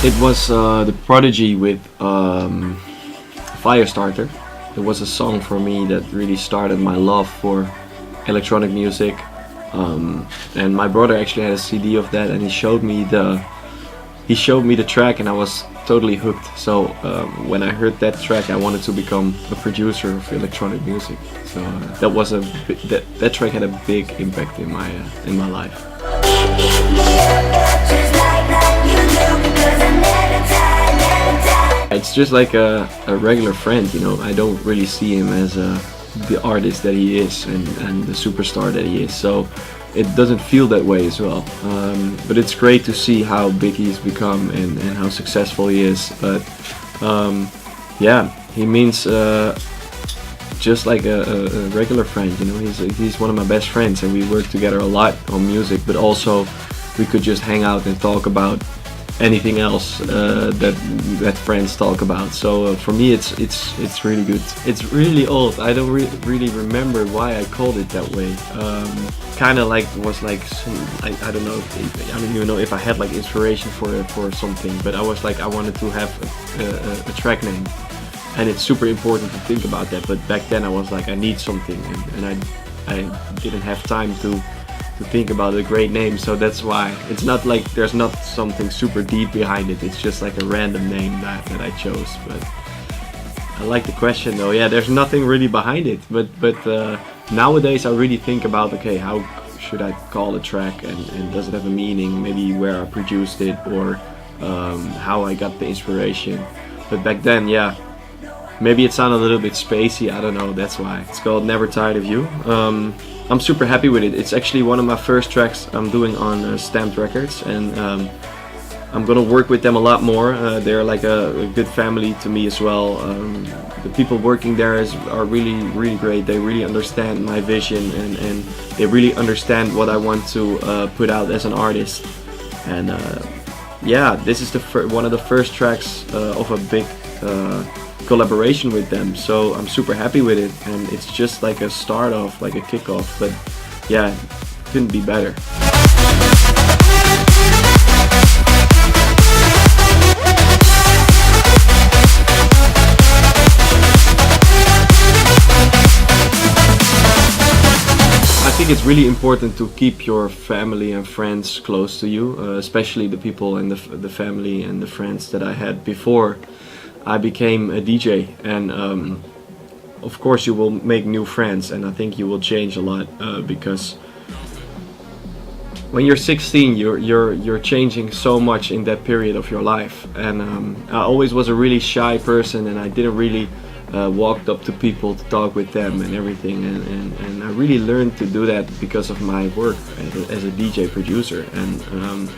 It was The Prodigy with Firestarter. It was a song for me that really started my love for electronic music. And my brother actually had a CD of that, and he showed me the track, and I was totally hooked. So when I heard that track, I wanted to become a producer of electronic music. So that track had a big impact in my life. It's just like a regular friend, you know. I don't really see him as the artist that he is and the superstar that he is. So it doesn't feel that way as well. But it's great to see how big he's become and how successful he is. But yeah, he means just like a regular friend, you know. He's one of my best friends, and we work together a lot on music, but also we could just hang out and talk about anything else that friends talk about. So for me, it's really good. It's really old. I don't really remember why I called it that way. Kind of like was like some, I don't know. I don't even know if I had like inspiration for something, but I was like, I wanted to have a track name, and it's super important to think about that. But back then I was like, I need something, and I didn't have time to think about a great name. So that's why it's not like there's not something super deep behind it. It's just like a random name that I chose. But I like the question though. Yeah, there's nothing really behind it, but nowadays I really think about, okay, how should I call a track, and does it have a meaning, maybe where I produced it, or how I got the inspiration. But back then, yeah, maybe it sounded a little bit spacey, I don't know, that's why. It's called Never Tired of You. I'm super happy with it. It's actually one of my first tracks I'm doing on Stamped Records, and I'm gonna work with them a lot more. They're like a good family to me as well. The people working there are really great. They really understand my vision, and they really understand what I want to put out as an artist. And yeah, this is one of the first tracks of a big collaboration with them, so I'm super happy with it, and it's just like a start off, like a kickoff. But yeah, couldn't be better. I think it's really important to keep your family and friends close to you, especially the people and the family and the friends that I had before I became a DJ. And of course you will make new friends, and I think you will change a lot because when you're 16 you're changing so much in that period of your life. And I always was a really shy person, and I didn't really walk up to people to talk with them and everything, and I really learned to do that because of my work as a DJ producer. And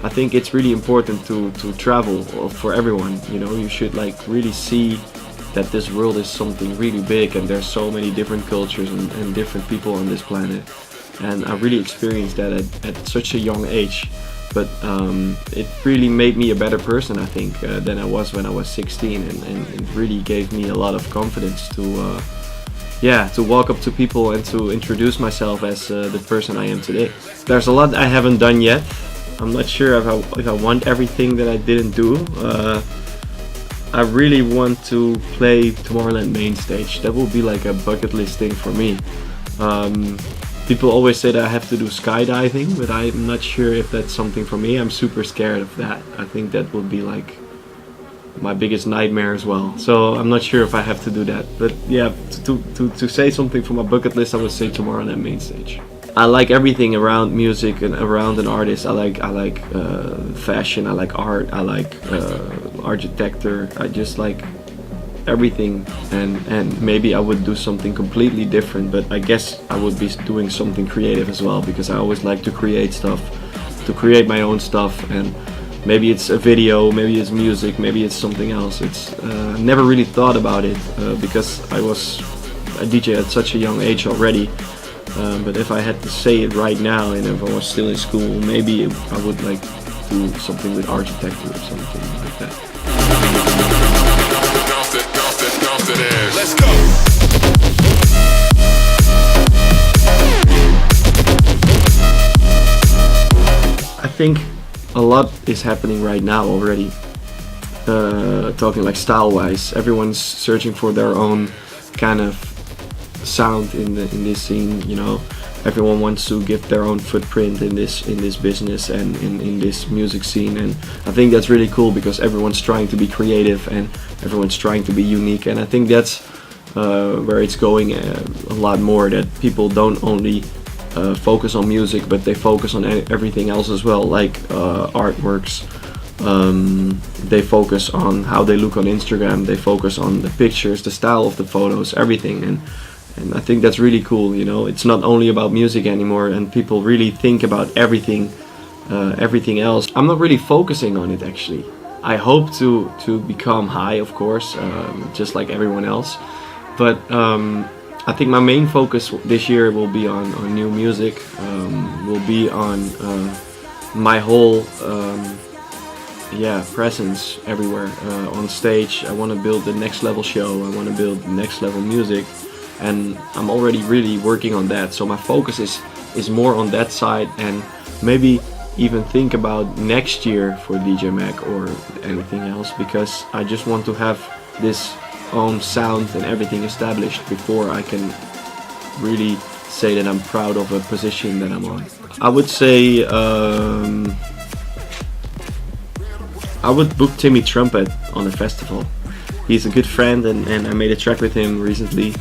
I think it's really important to travel for everyone. You know, you should like really see that this world is something really big, and there's so many different cultures and different people on this planet. And I really experienced that at such a young age. But it really made me a better person, I think, than I was when I was 16, and it really gave me a lot of confidence to walk up to people and to introduce myself as the person I am today. There's a lot I haven't done yet. I'm not sure if I want everything that I didn't do. I really want to play Tomorrowland main stage. That will be like a bucket list thing for me. People always say that I have to do skydiving, but I'm not sure if that's something for me. I'm super scared of that. I think that would be like my biggest nightmare as well. So I'm not sure if I have to do that. But yeah, to say something from my bucket list, I would say Tomorrowland main stage. I like everything around music and around an artist. I like fashion, I like art, I like architecture. I just like everything, and maybe I would do something completely different, but I guess I would be doing something creative as well, because I always like to create stuff, to create my own stuff. And maybe it's a video, maybe it's music, maybe it's something else. It's never really thought about it because I was a DJ at such a young age already. But if I had to say it right now, and if I was still in school, maybe I would like do something with architecture or something like that. Let's go. I think a lot is happening right now already. Talking like style-wise, everyone's searching for their own kind of sound in this scene. You know, everyone wants to give their own footprint in this business and in this music scene, and I think that's really cool because everyone's trying to be creative and everyone's trying to be unique, and I think that's where it's going a lot more. That people don't only focus on music, but they focus on everything else as well, like artworks. They focus on how they look on Instagram. They focus on the pictures, the style of the photos, everything, and I think that's really cool. You know, it's not only about music anymore, and people really think about everything else. I'm not really focusing on it actually. I hope to become high, of course, just like everyone else. But I think my main focus this year will be on new music. Will be on my whole presence everywhere on stage. I want to build the next level show. I want to build next level music, and I'm already really working on that. So my focus is more on that side, and maybe even think about next year for DJ Mac or anything else, because I just want to have this own sound and everything established before I can really say that I'm proud of a position that I'm on. I would say I would book Timmy Trumpet on a festival. He's a good friend, and I made a track with him recently.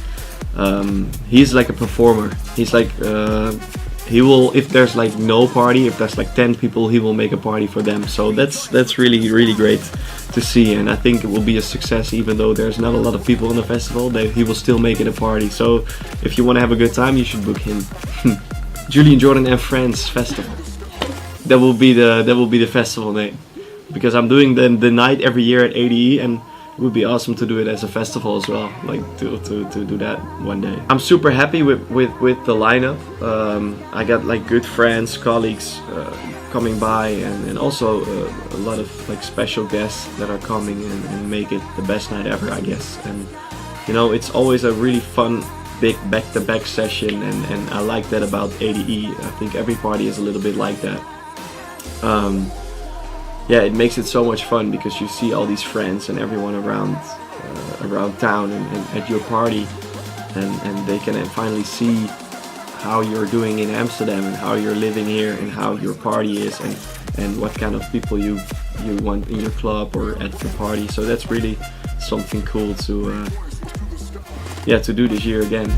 He's like a performer. He's like he will, if there's like no party, if there's like 10 people, he will make a party for them. So that's really great to see, and I think it will be a success even though there's not a lot of people on the festival. He will still make it a party. So if you want to have a good time, you should book him. Julian Jordan and Friends Festival. That will be the festival name, because I'm doing the night every year at ADE, and it would be awesome to do it as a festival as well, like to do that one day. I'm super happy with the lineup. I got like good friends, colleagues coming by, and also a lot of like special guests that are coming and make it the best night ever, I guess. And you know, it's always a really fun big back-to-back session, and I like that about ADE. I think every party is a little bit like that. Yeah, it makes it so much fun because you see all these friends and everyone around town and at your party, and they can finally see how you're doing in Amsterdam and how you're living here and how your party is and what kind of people you want in your club or at the party. So that's really something cool to do this year again.